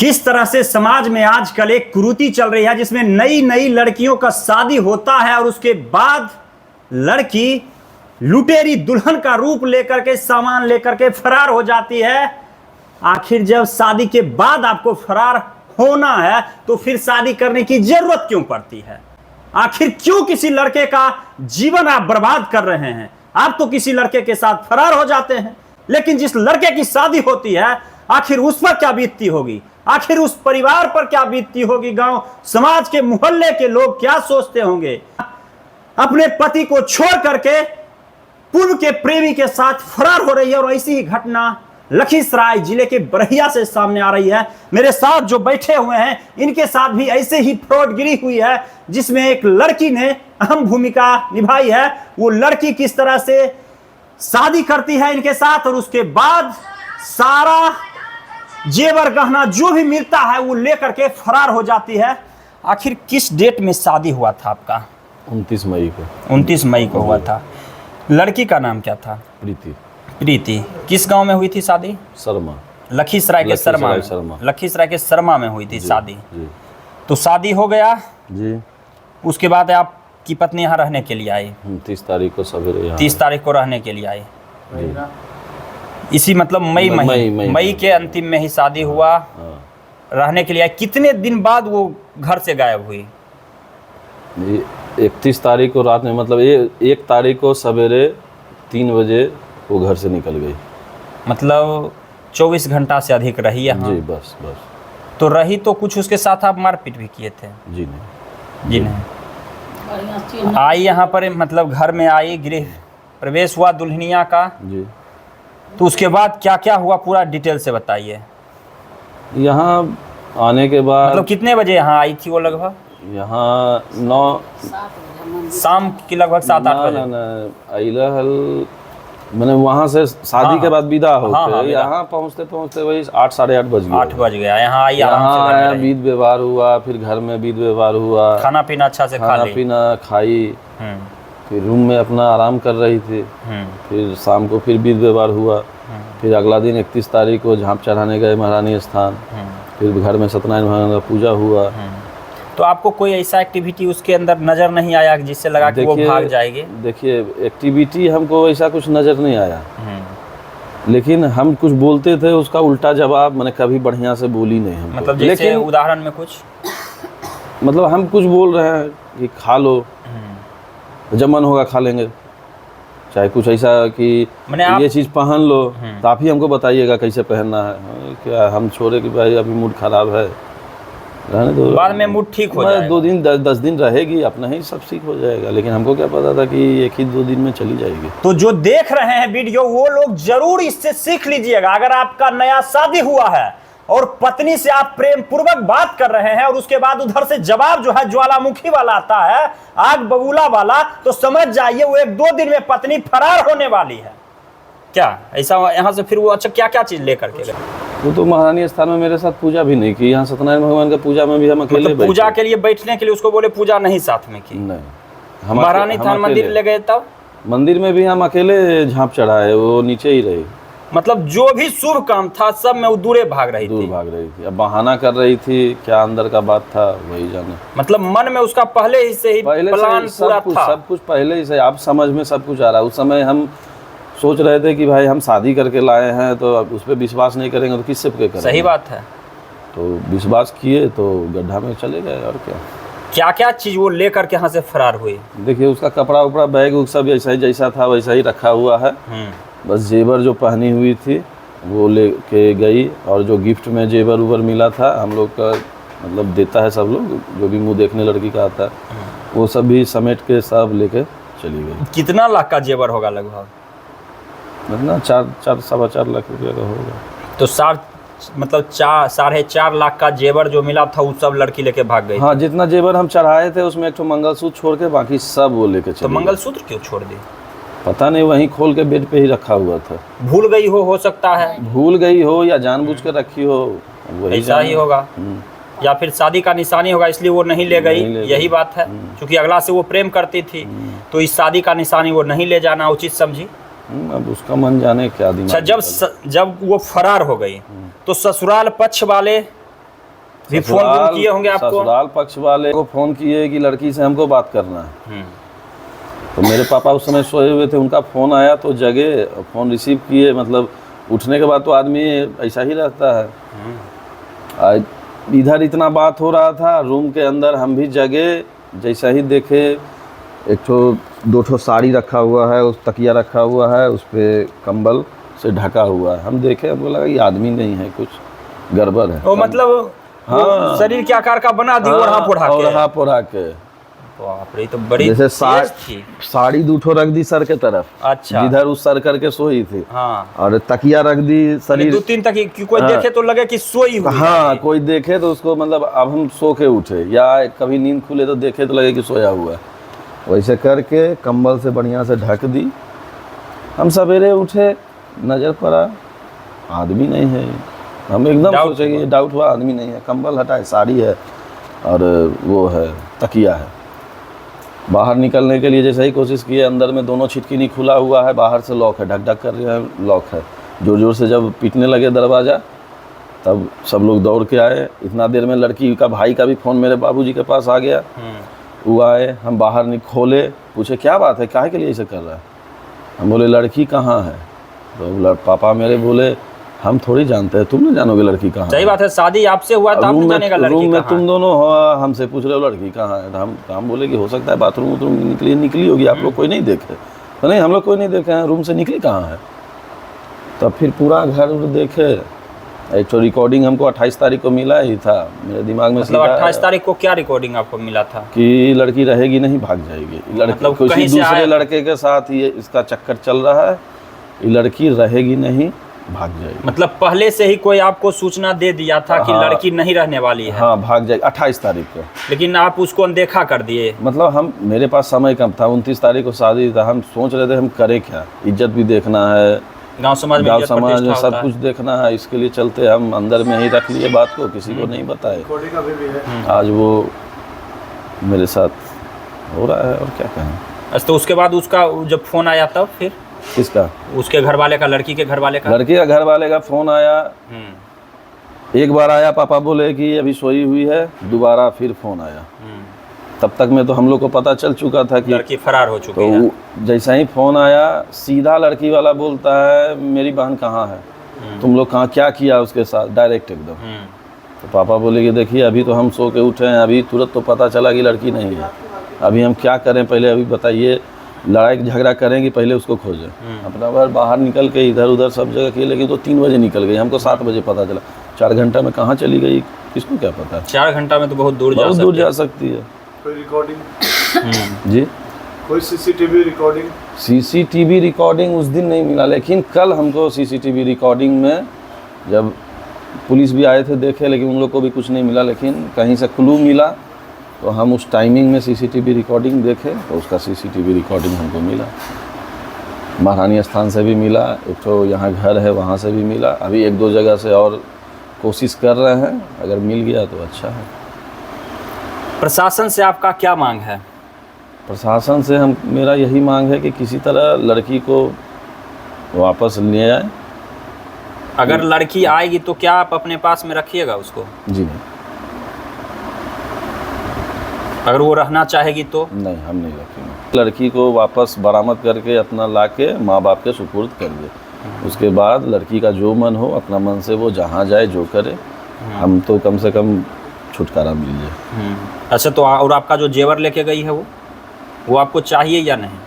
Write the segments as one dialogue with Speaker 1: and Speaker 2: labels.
Speaker 1: किस तरह से समाज में आजकल एक कुरीति चल रही है जिसमें नई नई लड़कियों का शादी होता है और उसके बाद लड़की लुटेरी दुल्हन का रूप लेकर के सामान लेकर के फरार हो जाती है। आखिर जब शादी के बाद आपको फरार होना है तो फिर शादी करने की जरूरत क्यों पड़ती है? आखिर क्यों किसी लड़के का जीवन आप बर्बाद कर रहे हैं? आप तो किसी लड़के के साथ फरार हो जाते हैं, लेकिन जिस लड़के की शादी होती है आखिर उस पर क्या बीतती होगी? आखिर उस परिवार पर क्या बीतती होगी? गांव समाज के मोहल्ले के लोग क्या सोचते होंगे? अपने पति को छोड़ करके पूर्व के प्रेमी के साथ फरार हो रही है और ऐसी ही घटना लखीसराय जिले के बरहिया से सामने आ रही है। मेरे साथ जो बैठे हुए हैं इनके साथ भी ऐसे ही फ्रॉडगिरी हुई है जिसमें एक लड़की ने अहम भूमिका निभाई है। वो लड़की किस तरह से शादी करती है इनके साथ और उसके बाद सारा जेवर गहना जो भी मिलता है वो लेकर के फरार हो जाती है। आखिर किस डेट में शादी हुआ था आपका?
Speaker 2: 29 मई को।
Speaker 1: 29 मई को हुआ था। लड़की का नाम क्या था?
Speaker 2: प्रीति।
Speaker 1: प्रीति। किस गांव में हुई थी शादी?
Speaker 2: शर्मा।
Speaker 1: लखीसराय के शर्मा। लखीसराय के शर्मा में हुई थी शादी। तो शादी हो गया
Speaker 2: जी।
Speaker 1: उसके बाद आपकी पत्नी यहाँ रहने के लिए आई?
Speaker 2: 30 तारीख को सवेरे।
Speaker 1: 30 तारीख को रहने के लिए आई। इसी मतलब मई के अंतिम में ही शादी हुआ। रहने के लिए आई। कितने दिन बाद वो घर से गायब हुई?
Speaker 2: 31 तारीख को रात में, मतलब 1 तारीख को सवेरे 3 बजे वो घर से निकल गई।
Speaker 1: मतलब 24 घंटा से अधिक रही है?
Speaker 2: जी बस।
Speaker 1: तो रही तो कुछ उसके साथ आप मारपीट भी किए थे?
Speaker 2: जी नहीं।
Speaker 1: जी नहीं। आई यहाँ पर, मतलब घर में आई, गृह प्रवेश हुआ दुल्हनिया का
Speaker 2: जी।
Speaker 1: तो उसके बाद क्या क्या हुआ पूरा डिटेल से बताइए।
Speaker 2: यहाँ आने के बाद
Speaker 1: मतलब कितने बजे यहाँ आई थी वो? लगभग
Speaker 2: यहाँ 9
Speaker 1: शाम की लगभग 7-8
Speaker 2: बजे। मैंने वहाँ से शादी के बाद विदा होते यहाँ पहुँचते वही 8 साढ़े 8 बज गए।
Speaker 1: 8 बज गया। यहाँ आई,
Speaker 2: यहाँ आया, विध व्यवहार हुआ, फिर घर में विध व्यवहार हुआ,
Speaker 1: खाना पीना अच्छा से
Speaker 2: खाई, फिर रूम में अपना आराम कर रही थी। फिर शाम को फिर विध व्यवहार हुआ। फिर अगला दिन 31 तारीख को झांप चढ़ाने गए महारानी स्थान। फिर घर में सत्यनारायण भगवान का पूजा हुआ।
Speaker 1: तो आपको कोई ऐसा एक्टिविटी उसके अंदर नजर नहीं आया जिससे लगा कि वो भाग जाएगी?
Speaker 2: देखिए, एक्टिविटी हमको ऐसा कुछ नजर नहीं आया, लेकिन हम कुछ बोलते थे उसका उल्टा जवाब मैंने कभी बढ़िया से बोली नहीं हमको।
Speaker 1: मतलब जैसे उदाहरण में कुछ,
Speaker 2: मतलब हम कुछ बोल रहे हैं कि खा लो, जब मन होगा खा लेंगे, चाहे कुछ ऐसा कि ये चीज़ पहन लो तो आप ही हमको बताइएगा कैसे पहनना है। क्या हम छोड़े कि भाई अभी मूड खराब है, रहने दो,
Speaker 1: बाद में मूड ठीक हो जाएगा।
Speaker 2: 2 दिन 10 दिन रहेगी, अपना ही सब ठीक हो जाएगा। लेकिन हमको क्या पता था कि 1 ही 2 दिन में चली जाएगी।
Speaker 1: तो जो देख रहे हैं वीडियो वो लोग जरूर इससे सीख लीजिएगा। अगर आपका नया शादी हुआ है और पत्नी से आप प्रेम पूर्वक बात कर रहे हैं और उसके बाद उधर से जवाब जो है ज्वालामुखी वाला आता है, आग बबूला वाला, तो समझ जाइए वो 1-2 दिन में पत्नी फरार होने वाली है। क्या ऐसा यहाँ से फिर वो अच्छा क्या क्या चीज लेकर के गए?
Speaker 2: वो तो महारानी स्थान में मेरे साथ पूजा भी नहीं की। यहाँ सत्यनारायण भगवान का पूजा में भी हम अकेले
Speaker 1: मतलब पूजा के लिए बैठने के लिए उसको बोले, पूजा नहीं साथ में की?
Speaker 2: नहीं।
Speaker 1: हम महारानी स्थान मंदिर ले गए तब?
Speaker 2: मंदिर में भी हम अकेले झांप चढ़ाए, वो नीचे ही रही।
Speaker 1: मतलब जो भी शुभ काम था सब में वो दूर भाग रही थी।
Speaker 2: अब बहाना कर रही थी, क्या अंदर का बात था वही जाने।
Speaker 1: मतलब मन में उसका पहले ही से ही प्लान पूरा था।
Speaker 2: सब कुछ पहले ही से, आप समझ में सब कुछ आ रहा है। उस समय हम सोच रहे थे कि भाई हम शादी करके लाए हैं तो अब उस पर विश्वास नहीं करेंगे तो किससे करेंगे?
Speaker 1: सही बात है।
Speaker 2: तो विश्वास किए तो गड्ढा में चले गए। और क्या
Speaker 1: क्या चीज वो लेकर के यहाँ से फरार हुई?
Speaker 2: देखिए, उसका कपड़ा उपड़ा, बैग सब ऐसा ही जैसा था वैसा ही रखा हुआ है। बस जेवर जो पहनी हुई थी वो लेके गई, और जो गिफ्ट में जेवर उवर मिला था हम लोग का, मतलब देता है सब लोग, जो भी मुँह देखने लड़की का आता है, वो सब भी समेट के सब लेके चली गई।
Speaker 1: कितना लाख का जेवर होगा लगभग?
Speaker 2: मतलब 4-4.25 लाख रुपये का होगा।
Speaker 1: तो 4.5 लाख का जेवर जो मिला था वो सब लड़की लेके भाग गई?
Speaker 2: हाँ, जितना जेवर हम चढ़ाए थे उसमें एक तो मंगलसूत्र छोड़ के बाकी सब वो लेके चली।
Speaker 1: तो मंगलसूत्र क्यों छोड़ दी?
Speaker 2: पता नहीं, वहीं खोल के बेड पे ही रखा हुआ था।
Speaker 1: भूल गई हो सकता है।
Speaker 2: भूल गई हो या जानबूझ के रखी हो, वही
Speaker 1: ऐसा ही होगा। या फिर शादी का निशानी होगा इसलिए वो नहीं ले गई। यही बात है, क्योंकि अगला से वो प्रेम करती थी तो इस शादी का निशानी वो नहीं ले जाना उचित समझी।
Speaker 2: अब उसका मन जाने क्या दिमाग।
Speaker 1: अच्छा, जब वो फरार हो गई तो ससुराल पक्ष वाले भी फोन किए होंगे आपको?
Speaker 2: ससुराल पक्ष वाले को फोन किए कि लड़की से हमको बात करना है। तो मेरे पापा उस समय सोए हुए थे, उनका फ़ोन आया तो जगे, फ़ोन रिसीव किए। मतलब उठने के बाद तो आदमी ऐसा ही रहता है। इधर इतना बात हो रहा था, रूम के अंदर हम भी जगे, जैसा ही देखे एक ठो 2 साड़ी रखा हुआ है, उस तकिया रखा हुआ है, उस पर कंबल से ढका हुआ है। हम देखे, हमको लगा ये आदमी नहीं है, कुछ गड़बड़ है।
Speaker 1: वो मतलब
Speaker 2: हाँ,
Speaker 1: शरीर के आकार का बना दी, ओढ़ा पोढ़ा के। बाप रे, तो बड़ी
Speaker 2: जैसे
Speaker 1: थी।
Speaker 2: साड़ी 2 रख दी सर के तरफ,
Speaker 1: अच्छा,
Speaker 2: जिधर उस सर करके सोई थी।
Speaker 1: हाँ।
Speaker 2: और तकिया रख दी शरीर
Speaker 1: 2-3 तकिया, कोई देखे तो लगे कि सोई हुई।
Speaker 2: हाँ, कोई देखे तो उसको मतलब अब हम सो के उठे या कभी नींद खुले तो देखे तो लगे कि सोया हुआ है। वैसे करके कंबल से बढ़िया से ढक दी। हम सवेरे उठे, नज़र पड़ा आदमी नहीं है। हम एकदम सोचे कि डाउट हुआ आदमी नहीं है। कंबल हटाए, साड़ी है और वो है तकिया है। बाहर निकलने के लिए जैसे ही कोशिश किए, अंदर में दोनों छिटकिनी खुला हुआ है, बाहर से लॉक है, ढक ढक कर रहे हैं, लॉक है। जोर जोर से जब पीटने लगे दरवाज़ा, तब सब लोग दौड़ के आए। इतना देर में लड़की का भाई का भी फ़ोन मेरे बाबूजी के पास आ गया। वो आए, हम बाहर खोले, पूछे क्या बात है, काहे के लिए ऐसे कर रहा है। हम बोले लड़की कहाँ है। तो पापा मेरे बोले हम थोड़ी जानते हैं, तुम नहीं जानोगे लड़की कहाँ है।
Speaker 1: सही बात है, शादी आपसे हुआ तो आप नहीं जानेगा लड़की
Speaker 2: रूम में तुम दोनों हो, हमसे पूछ रहे हो लड़की कहाँ है। हम बोले कि हो सकता है बाथरूम निकली होगी, आप लोग कोई नहीं देखे। तो नहीं, हम लोग कोई नहीं देखे हैं, रूम से निकली कहाँ है। तब फिर पूरा घर देखे। एक तो रिकॉर्डिंग हमको 28 तारीख को मिला ही था, मेरे दिमाग में।
Speaker 1: मतलब 28 तारीख को क्या रिकॉर्डिंग आपको मिला था?
Speaker 2: कि लड़की रहेगी नहीं, भाग जाएगी। लड़की
Speaker 1: मतलब
Speaker 2: किसी दूसरे लड़के के साथ ये इसका चक्कर चल रहा है, ये लड़की रहेगी नहीं, भाग जाएगी।
Speaker 1: मतलब पहले से ही कोई आपको सूचना दे दिया था कि लड़की नहीं रहने वाली है?
Speaker 2: हाँ, भाग जाएगी 28 तारीख को।
Speaker 1: लेकिन आप उसको अनदेखा कर दिए?
Speaker 2: मतलब मेरे पास समय कम था, 29 तारीख को शादी था। हम सोच रहे थे हम करें क्या, इज्जत भी देखना है,
Speaker 1: गांव समाज में
Speaker 2: सब कुछ देखना है। इसके लिए चलते हम अंदर में ही रख लिए बात को, किसी को नहीं बताए। आज वो मेरे साथ हो रहा है, और क्या कहें।
Speaker 1: अच्छा, तो उसके बाद उसका जब फोन आया तब फिर
Speaker 2: किसका?
Speaker 1: उसके घर वाले का, लड़की के घर वाले का?
Speaker 2: लड़की का घर वाले का फोन आया। एक बार आया, पापा बोले कि अभी सोई हुई है। दोबारा फिर फोन आया। तब तक में तो हम लोग को पता चल चुका था कि
Speaker 1: लड़की फरार हो चुकी है।
Speaker 2: तो जैसा ही फोन आया, सीधा लड़की वाला बोलता है मेरी बहन कहाँ है, तुम लोग कहाँ क्या किया उसके साथ, डायरेक्ट एकदम। तो पापा बोले कि देखिए अभी तो हम सो के उठे हैं, अभी तुरंत तो पता चला कि लड़की नहीं है, अभी हम क्या करें, पहले अभी बताइए, लड़ाई झगड़ा करेंगे पहले उसको खोजें। अपना बाहर निकल के इधर उधर सब जगह किए, लेकिन तो 3 बजे निकल गई, हमको 7 बजे पता चला। 4 घंटा में कहाँ चली गई किसको क्या पता।
Speaker 1: 4 घंटा में तो बहुत दूर
Speaker 2: जा सकती है।
Speaker 3: कोई रिकॉर्डिंग
Speaker 2: जी,
Speaker 3: कोई सीसीटीवी रिकॉर्डिंग?
Speaker 2: सीसीटीवी रिकॉर्डिंग उस दिन नहीं मिला, लेकिन कल हमको सीसीटीवी रिकॉर्डिंग में जब पुलिस भी आए थे देखे, लेकिन उन लोग को भी कुछ नहीं मिला। लेकिन कहीं से क्लू मिला तो हम उस टाइमिंग में सीसीटीवी रिकॉर्डिंग देखे, तो उसका सीसीटीवी रिकॉर्डिंग हमको मिला। महारानी स्थान से भी मिला, एक तो यहाँ घर है वहाँ से भी मिला। अभी 1-2 जगह से और कोशिश कर रहे हैं, अगर मिल गया तो अच्छा है।
Speaker 1: प्रशासन से आपका क्या मांग है?
Speaker 2: प्रशासन से मेरा यही मांग है कि किसी तरह लड़की को वापस ले आए।
Speaker 1: अगर लड़की आएगी तो क्या आप अपने पास में रखिएगा उसको?
Speaker 2: जी नहीं।
Speaker 1: अगर वो रहना चाहेगी तो?
Speaker 2: नहीं, हम नहीं रखेंगे। लड़की को वापस बरामद करके अपना लाके माँ बाप के सुपुर्द कर दे। उसके बाद लड़की का जो मन हो, अपना मन से वो जहाँ जाए जो करे, हम तो कम से कम छुटकारा मिल जाए।
Speaker 1: अच्छा, तो और आपका जो जेवर लेके गई है वो आपको चाहिए या नहीं?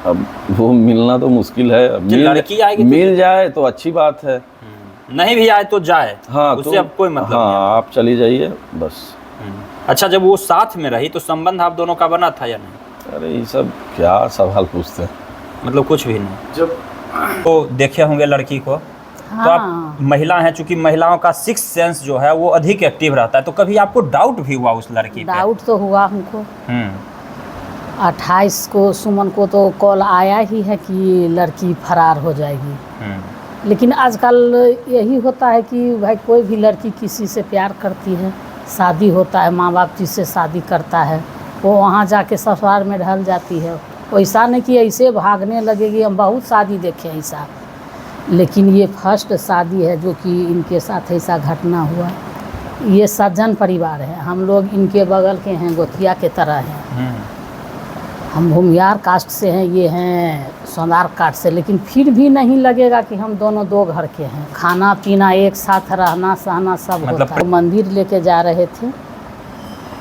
Speaker 2: अब वो मिलना तो मुश्किल है।
Speaker 1: लड़की आएगी
Speaker 2: मिल जाए तो अच्छी बात है,
Speaker 1: नहीं भी आए तो जाए।
Speaker 2: हाँ,
Speaker 1: उससे अब कोई मतलब
Speaker 2: नहीं।
Speaker 1: नहीं।
Speaker 2: आप चली जाइए बस।
Speaker 1: अच्छा, जब वो साथ में रही तो संबंध आप दोनों का बना था या नहीं?
Speaker 2: अरे ये सब क्या सवाल पूछते हैं,
Speaker 1: मतलब कुछ भी नहीं।
Speaker 3: जब
Speaker 1: तो देखे होंगे लड़की को, तो आप महिला हैं, चूंकि महिलाओं का 6th सेंस जो है वो अधिक एक्टिव रहता है, तो कभी आपको डाउट भी हुआ उस लड़की पे?
Speaker 4: डाउट तो हुआ हमको। 28 को सुमन को तो कॉल आया ही है कि लड़की फरार हो जाएगी। लेकिन आजकल यही होता है कि भाई कोई भी लड़की किसी से प्यार करती है, शादी होता है, माँ बाप जिससे शादी करता है वो वहाँ जाके ससुराल में ढल जाती है। वैसा नहीं कि ऐसे भागने लगेगी। हम बहुत शादी देखे ऐसा, लेकिन ये फर्स्ट शादी है जो कि इनके साथ ऐसा घटना हुआ। ये सज्जन परिवार है, हम लोग इनके बगल के हैं, गोतिया के तरह हैं। हम भूमियार कास्ट से हैं, ये हैं सोनार कास्ट से, लेकिन फिर भी नहीं लगेगा कि हम दोनों दो घर के हैं। खाना पीना एक साथ, रहना सहना सब
Speaker 1: मतलब
Speaker 4: होता है। मंदिर लेके जा रहे थे,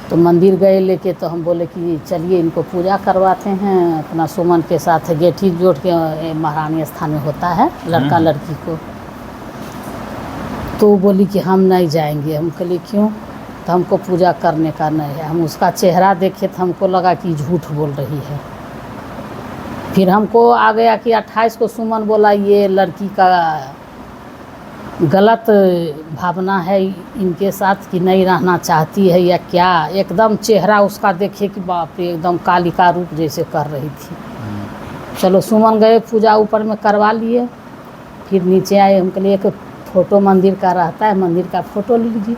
Speaker 4: तो मंदिर गए लेके, तो हम बोले कि चलिए इनको पूजा करवाते हैं अपना सुमन के साथ। गेठी जोड़ के महारानी स्थान में होता है लड़का लड़की को, तो वो बोली कि हम नहीं जाएंगे। हम कहले क्यों? तो हमको पूजा करने का नहीं है। हम उसका चेहरा देखे तो हमको लगा कि झूठ बोल रही है। फिर हमको आ गया कि 28 को सुमन बोला ये लड़की का गलत भावना है इनके साथ, कि नहीं रहना चाहती है या क्या। एकदम चेहरा उसका देखे कि बाप रे, एकदम कालिका रूप जैसे कर रही थी। चलो सुमन गए, पूजा ऊपर में करवा लिए, फिर नीचे आए। हम कहलिए एक फ़ोटो मंदिर का रहता है, मंदिर का फ़ोटो लीजिए।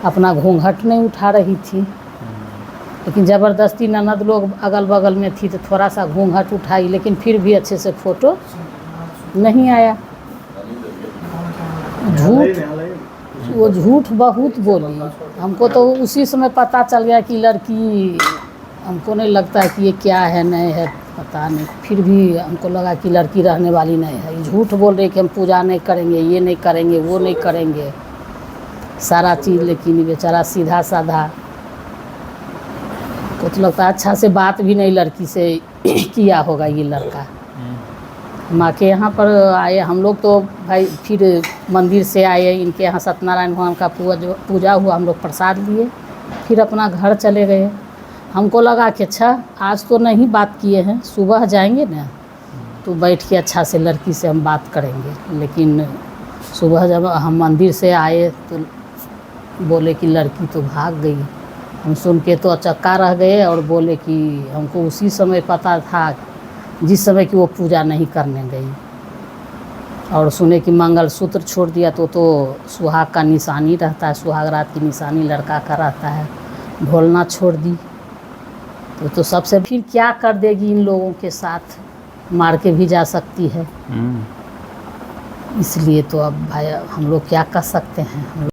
Speaker 4: अपना घूंघट नहीं उठा रही थी, लेकिन ज़बरदस्ती ननद लोग अगल बगल में थी तो थोड़ा सा घूंघट उठाई, लेकिन फिर भी अच्छे से फ़ोटो नहीं आया। झूठ, वो झूठ बहुत बोली। हमको तो उसी समय पता चल गया कि लड़की, हमको नहीं लगता है कि ये क्या है नहीं है पता नहीं, फिर भी हमको लगा कि लड़की रहने वाली नहीं है। ये झूठ बोल रही कि हम पूजा नहीं करेंगे, ये नहीं करेंगे, वो नहीं करेंगे, सारा चीज़। लेकिन ये बेचारा सीधा साधा, कुछ लगता है अच्छा से बात भी नहीं लड़की से किया होगा ये लड़का। माँ के यहाँ पर आए हम लोग, तो भाई फिर मंदिर से आए, इनके यहाँ सत्यनारायण भगवान का पूजा हुआ, हम लोग प्रसाद लिए, फिर अपना घर चले गए। हमको लगा कि अच्छा आज तो नहीं बात किए हैं, सुबह जाएंगे ना तो बैठ के अच्छा से लड़की से हम बात करेंगे। लेकिन सुबह जब हम मंदिर से आए तो बोले कि लड़की तो भाग गई। हम सुन के तो अचक्का रह गए और बोले कि हमको उसी समय पता था जिस समय कि वो पूजा नहीं करने गई। और सुने कि मंगलसूत्र छोड़ दिया, तो सुहाग का निशानी रहता है, सुहाग रात की निशानी लड़का का रहता है, ढोलना छोड़ दी। तो सबसे फिर क्या कर देगी इन लोगों के साथ, मार के भी जा सकती है। इसलिए तो अब भाई हम लोग क्या कर सकते हैं।